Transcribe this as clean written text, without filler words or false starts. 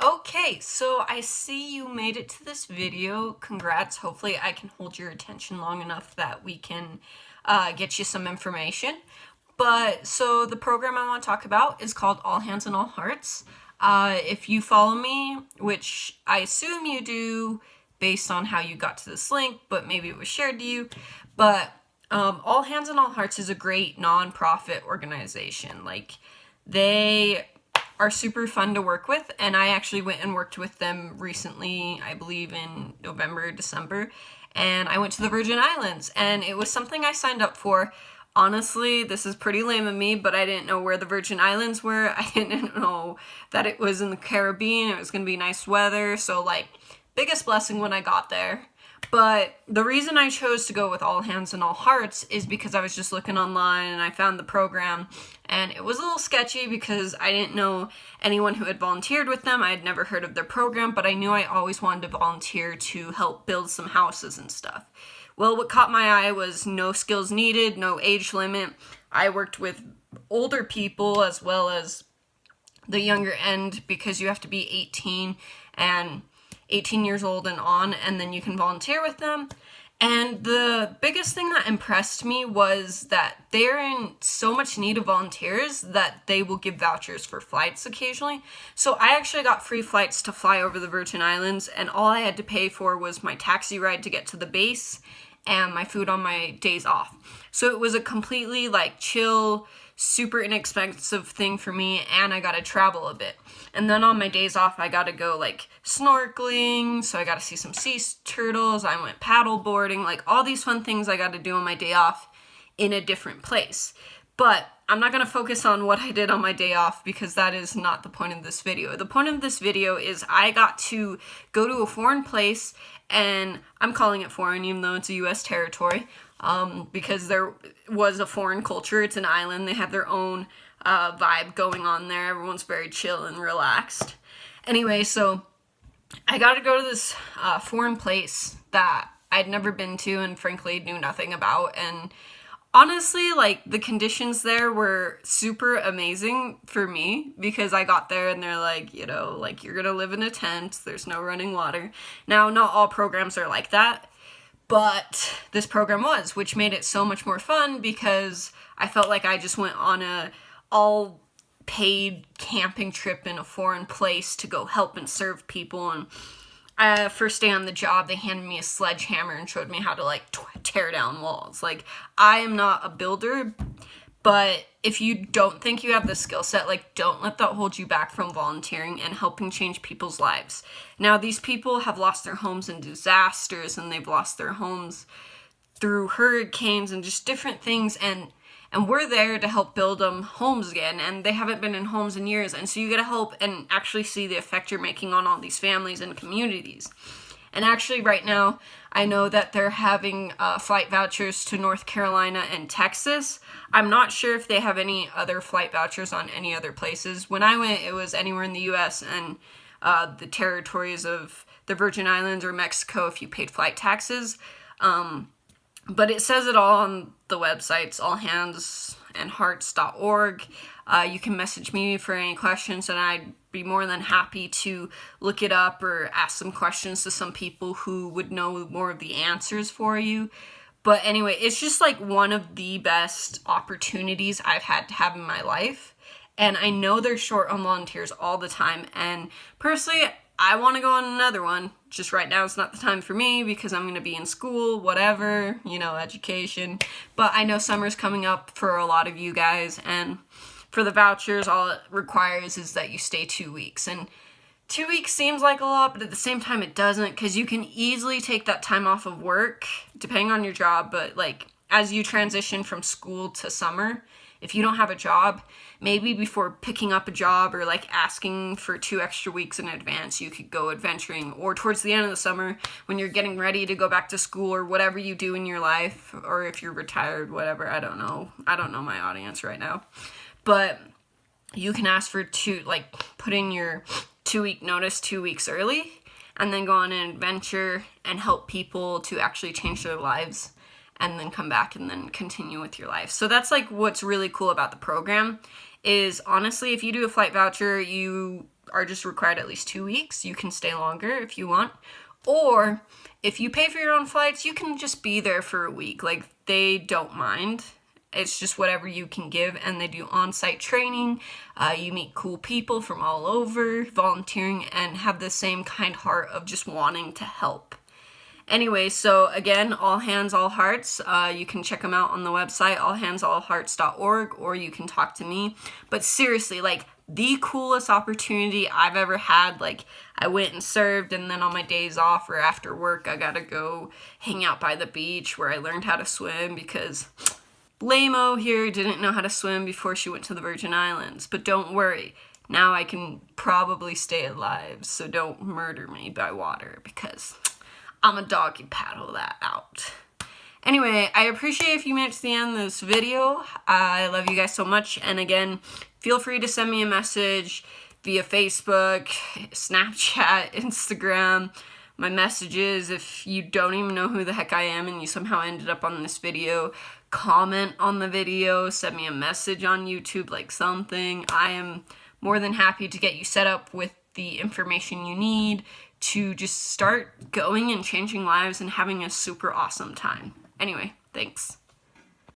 Okay, so I see you made it to this video. Congrats. Hopefully I can hold your attention long enough that we can get you some information. So the program I want to talk about is called All Hands and All Hearts. If you follow me, which I assume you do based on how you got to this link, but maybe it was shared to you, but All Hands and All Hearts is a great nonprofit organization. They are super fun to work with, and I actually went and worked with them recently, I believe in November, December, and I went to the Virgin Islands, and it was something I signed up for. Honestly, this is pretty lame of me, but I didn't know where the Virgin Islands were. I didn't know that it was in the Caribbean. It was going to be nice weather, so biggest blessing when I got there. But the reason I chose to go with All Hands and All Hearts is because I was just looking online and I found the program, and it was a little sketchy because I didn't know anyone who had volunteered with them. I had never heard of their program, but I knew I always wanted to volunteer to help build some houses and stuff. Well, what caught my eye was no skills needed, no age limit. I worked with older people as well as the younger end because you have to be 18 years old and on, and then you can volunteer with them. And the biggest thing that impressed me was that they're in so much need of volunteers that they will give vouchers for flights occasionally. So I actually got free flights to fly over the Virgin Islands, and all I had to pay for was my taxi ride to get to the base and my food on my days off. So it was a completely chill, super inexpensive thing for me, and I got to travel a bit. And then on my days off, I got to go snorkeling, so I got to see some sea turtles. I went paddle boarding, all these fun things I got to do on my day off in a different place. But I'm not going to focus on what I did on my day off because that is not the point of this video. The point of this video is I got to go to a foreign place, and I'm calling it foreign even though it's a U.S. territory, because there was a foreign culture. It's an island. They have their own vibe going on there. Everyone's very chill and relaxed. Anyway, so I got to go to this foreign place that I'd never been to and frankly knew nothing about. And honestly, the conditions there were super amazing for me because I got there and they're you're gonna live in a tent. There's no running water. Now, not all programs are like that, but this program was, which made it so much more fun because I felt like I just went on a all-paid camping trip in a foreign place to go help and serve people. And first day on the job, they handed me a sledgehammer and showed me how to tear down walls. I am not a builder, but if you don't think you have the skill set, don't let that hold you back from volunteering and helping change people's lives. Now, these people have lost their homes in disasters, and they've lost their homes through hurricanes and just different things, and we're there to help build them homes again, and they haven't been in homes in years, and so you gotta help and actually see the effect you're making on all these families and communities. And actually right now, I know that they're having flight vouchers to North Carolina and Texas. I'm not sure if they have any other flight vouchers on any other places. When I went, it was anywhere in the U.S. and the territories of the Virgin Islands or Mexico if you paid flight taxes. But it says it all on the websites, allhandsandhearts.org. You can message me for any questions, and I'd be more than happy to look it up or ask some questions to some people who would know more of the answers for you. But anyway, it's just one of the best opportunities I've had to have in my life. And I know they're short on volunteers all the time. And personally, I want to go on another one. Just right now, it's not the time for me because I'm going to be in school, whatever, education. But I know summer's coming up for a lot of you guys. And for the vouchers, all it requires is that you stay 2 weeks. And 2 weeks seems like a lot, but at the same time, it doesn't, because you can easily take that time off of work, depending on your job. But as you transition from school to summer, if you don't have a job, maybe before picking up a job or asking for 2 extra weeks in advance, you could go adventuring. Or towards the end of the summer when you're getting ready to go back to school or whatever you do in your life, or if you're retired, whatever, I don't know my audience right now. But you can ask for put in your 2-week notice 2 weeks early and then go on an adventure and help people to actually change their lives, and then come back and then continue with your life. So that's what's really cool about the program is honestly, if you do a flight voucher, you are just required at least 2 weeks. You can stay longer if you want. Or if you pay for your own flights, you can just be there for a week. Like, they don't mind. It's just whatever you can give, and they do on-site training. You meet cool people from all over, volunteering, and have the same kind heart of just wanting to help. Anyway, so again, All Hands, All Hearts. You can check them out on the website, allhandsallhearts.org, or you can talk to me. But seriously, like, the coolest opportunity I've ever had. Like, I went and served, and then on my days off or after work, I gotta go hang out by the beach where I learned how to swim because Lame-o here didn't know how to swim before she went to the Virgin Islands. But don't worry, now I can probably stay alive, so don't murder me by water because I'm a doggy paddle that out. Anyway, I appreciate if you made it to the end of this video. I love you guys so much. And again, feel free to send me a message via Facebook, Snapchat, Instagram, my messages. If you don't even know who the heck I am and you somehow ended up on this video, comment on the video, send me a message on YouTube, like something. I am more than happy to get you set up with the information you need to just start going and changing lives and having a super awesome time. Anyway, thanks.